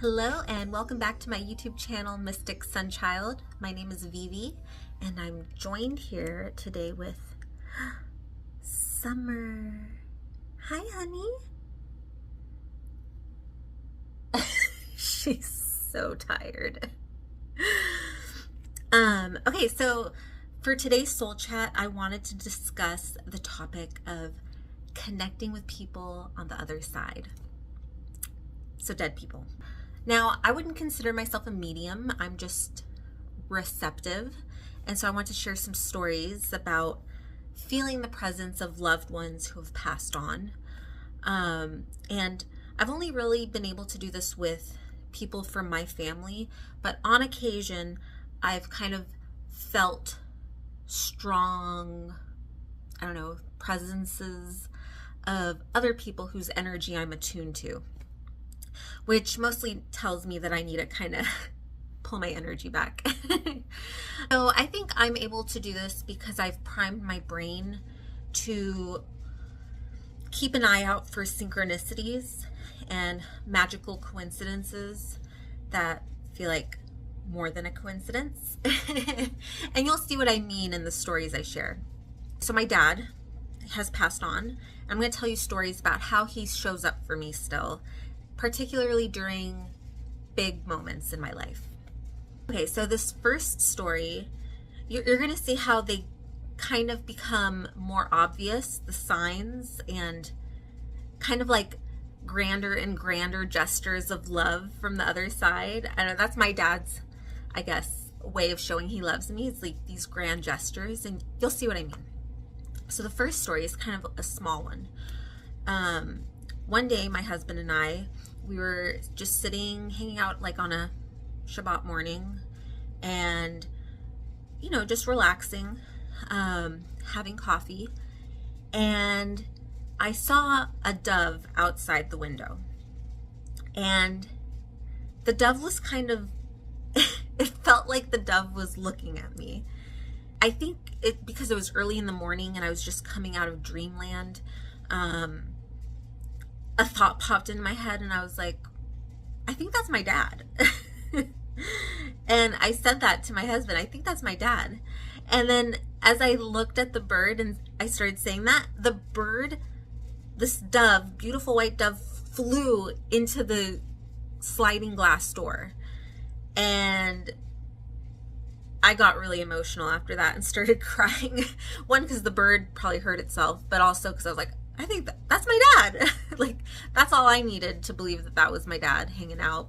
Hello and welcome back to my YouTube channel, Mystic Sunchild. My name is Vivi and I'm joined here today with Summer. Hi, honey. She's so tired. Okay, so for today's soul chat, I wanted to discuss the topic of connecting with people on the other side. So dead people. Now, I wouldn't consider myself a medium. I'm just receptive. And so I want to share some stories about feeling the presence of loved ones who have passed on. And I've only really been able to do this with people from my family, but on occasion, I've kind of felt strong, presences of other people whose energy I'm attuned to, which mostly tells me that I need to kind of pull my energy back. So I think I'm able to do this because I've primed my brain to keep an eye out for synchronicities and magical coincidences that feel like more than a coincidence. And you'll see what I mean in the stories I share. So my dad has passed on. I'm going to tell you stories about how he shows up for me still, particularly during big moments in my life. Okay, so this first story, you're going to see how they kind of become more obvious, the signs, and kind of like grander and grander gestures of love from the other side. I know that's my dad's, I guess, way of showing he loves me. It's like these grand gestures, and you'll see what I mean. So the first story is kind of a small one. One day, my husband and I, we were just sitting, hanging out like on a Shabbat morning and, just relaxing, having coffee. And I saw a dove outside the window. And the dove was kind of, it felt like the dove was looking at me. I think because it was early in the morning and I was just coming out of dreamland, a thought popped in my head and I was like, I think that's my dad. And I said that to my husband, I think that's my dad. And then as I looked at the bird and I started saying that, the bird, this dove, beautiful white dove, flew into the sliding glass door. And I got really emotional after that and started crying. One, because the bird probably hurt itself, but also because I was like, I think that's my dad. Like, that's all I needed to believe that that was my dad hanging out,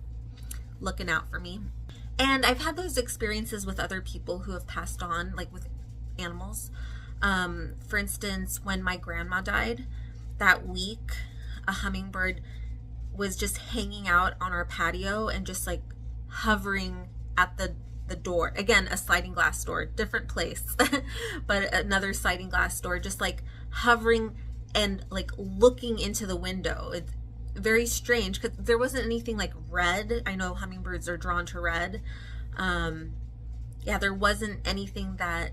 looking out for me. And I've had those experiences with other people who have passed on, like with animals. For instance, when my grandma died that week, a hummingbird was just hanging out on our patio and just like hovering at the door. Again, a sliding glass door, different place, but another sliding glass door, just like hovering and like looking into the window. It's very strange because there wasn't anything like red. I know hummingbirds are drawn to red. There wasn't anything that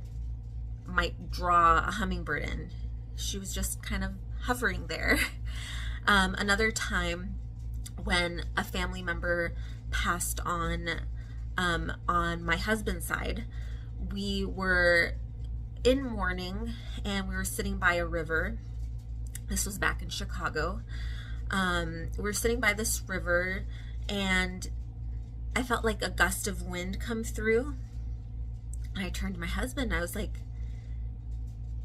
might draw a hummingbird in. She was just kind of hovering there. Another time when a family member passed on my husband's side, we were in mourning and we were sitting by a river. This was back in Chicago. We were sitting by this river and I felt like a gust of wind come through. And I turned to my husband and I was like,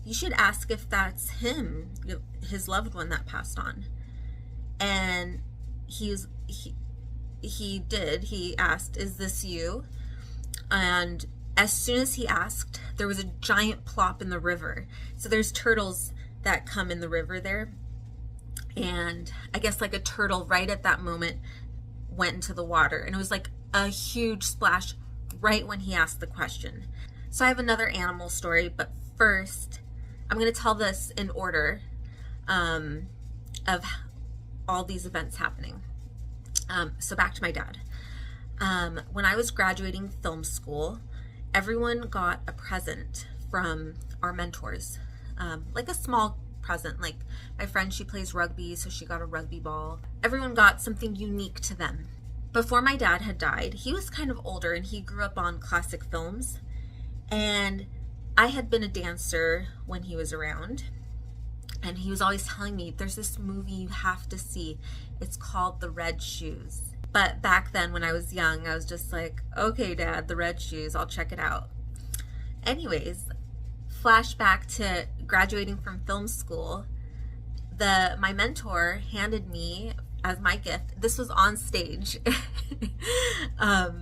you should ask if that's him, his loved one that passed on. And he did. He asked, is this you? And as soon as he asked, there was a giant plop in the river. So there's turtles that come in the river there. And I guess like a turtle right at that moment went into the water. And it was like a huge splash right when he asked the question. So I have another animal story, but first I'm going to tell this in order of all these events happening. So back to my dad. When I was graduating film school, everyone got a present from our mentors, like a small present. Like my friend, she plays rugby, so she got a rugby ball. Everyone got something unique to them. before my dad had died, he was kind of older and he grew up on classic films. And I had been a dancer when he was around. And he was always telling me, there's this movie you have to see. It's called The Red Shoes. But back then when I was young, I was just like, okay, Dad, The Red Shoes, I'll check it out. Anyways, flashback to graduating from film school. My mentor handed me as my gift, this was on stage, a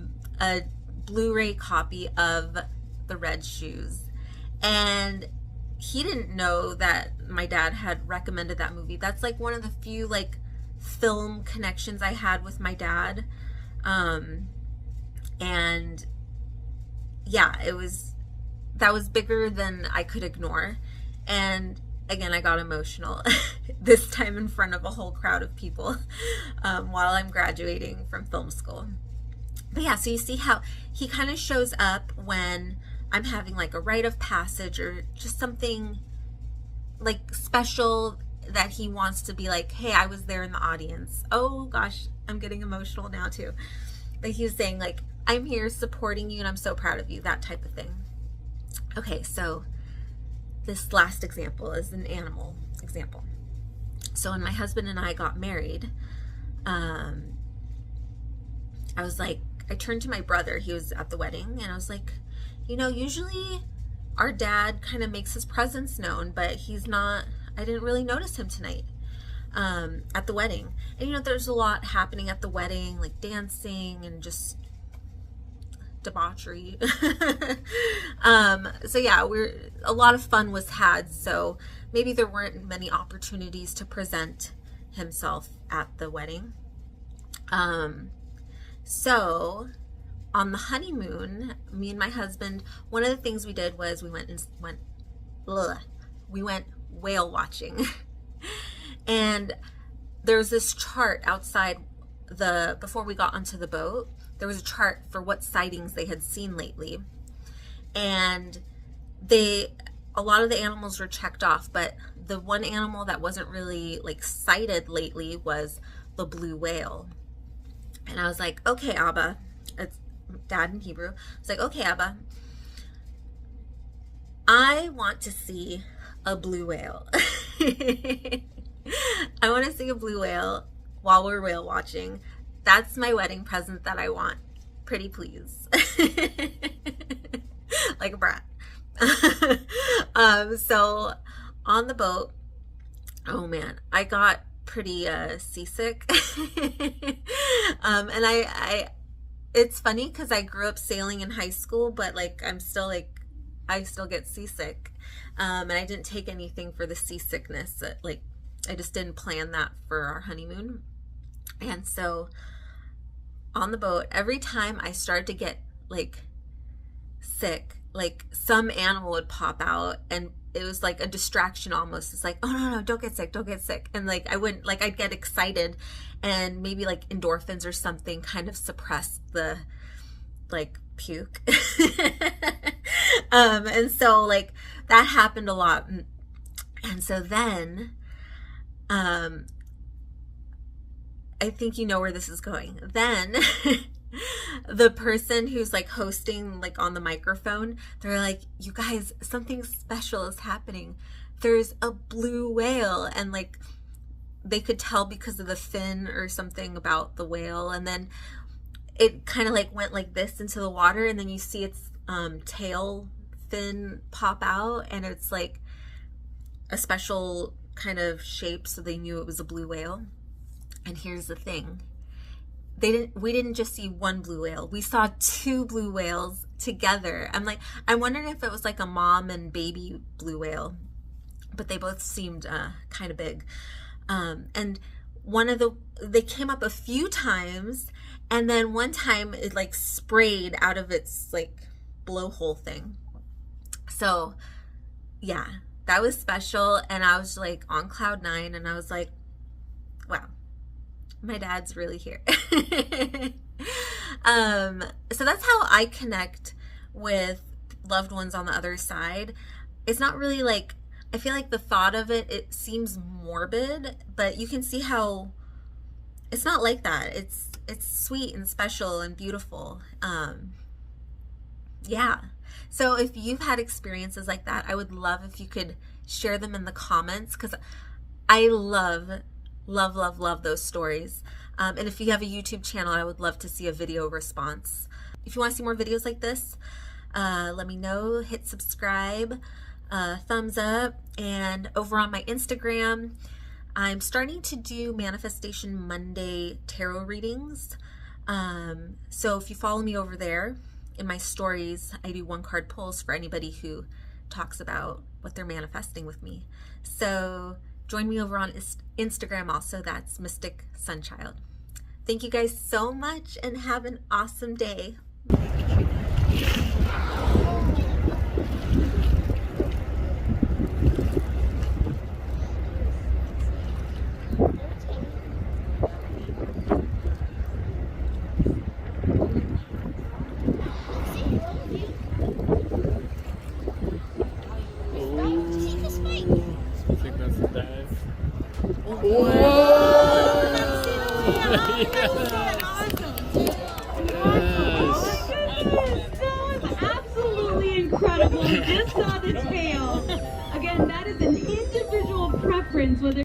Blu-ray copy of The Red Shoes. And he didn't know that my dad had recommended that movie. That's like one of the few like film connections I had with my dad. And yeah, that was bigger than I could ignore. And again, I got emotional this time in front of a whole crowd of people while I'm graduating from film school. But yeah, so you see how he kind of shows up when I'm having like a rite of passage or just something like special that he wants to be like, hey, I was there in the audience. Oh gosh, I'm getting emotional now too. But he was saying like, I'm here supporting you and I'm so proud of you, that type of thing. Okay, so this last example is an animal example. So when my husband and I got married, I was like, I turned to my brother, he was at the wedding, and I was like, you know, usually our dad kind of makes his presence known, but he's not, I didn't really notice him tonight at the wedding. And you know, there's a lot happening at the wedding, like dancing and just debauchery. So yeah, a lot of fun was had, so maybe there weren't many opportunities to present himself at the wedding. So on the honeymoon, me and my husband, one of the things we did was we went whale watching. And there's this chart outside before we got onto the boat, there was a chart for what sightings they had seen lately. And a lot of the animals were checked off, but the one animal that wasn't really like sighted lately was the blue whale. And I was like, okay, Abba, it's Dad in Hebrew. It's like, okay, Abba, I want to see a blue whale. I want to see a blue whale while we're whale watching. That's my wedding present that I want. Pretty please. Like a brat. So on the boat, oh man, I got pretty seasick. And it's funny because I grew up sailing in high school, but like I still get seasick. And I didn't take anything for the seasickness. Like I just didn't plan that for our honeymoon. And so on the boat, every time I started to get like sick, like some animal would pop out and it was like a distraction almost. It's like, oh no, don't get sick, don't get sick. And like I wouldn't, like I'd get excited and maybe like endorphins or something kind of suppress the like puke. And so like that happened a lot. And so then I think you know where this is going. Then the person who's like hosting like on the microphone, they're like, you guys, something special is happening. There's a blue whale. And like they could tell because of the fin or something about the whale. And then it kind of like went like this into the water, and then you see its tail fin pop out, and it's like a special kind of shape, so they knew it was a blue whale. And here's the thing. We didn't just see one blue whale. We saw two blue whales together. I'm wondering if it was like a mom and baby blue whale, but they both seemed kind of big. And they came up a few times, and then one time it like sprayed out of its like blowhole thing. So yeah, that was special. And I was like on cloud 9, and I was like, wow, my dad's really here. So that's how I connect with loved ones on the other side. It's not really like, I feel like the thought of it seems morbid, but you can see how it's not like that. It's sweet and special and beautiful. Yeah. So if you've had experiences like that, I would love if you could share them in the comments, because I love, love, love, love those stories. And if you have a YouTube channel, I would love to see a video response. If you want to see more videos like this, let me know. Hit subscribe, thumbs up, and over on my Instagram, I'm starting to do Manifestation Monday tarot readings. So if you follow me over there, in my stories, I do 1-card pulls for anybody who talks about what they're manifesting with me. So join me over on Instagram also. That's Mystic Sunchild. Thank you guys so much and have an awesome day. Incredible. We just saw the tail. Again, that is an individual preference whether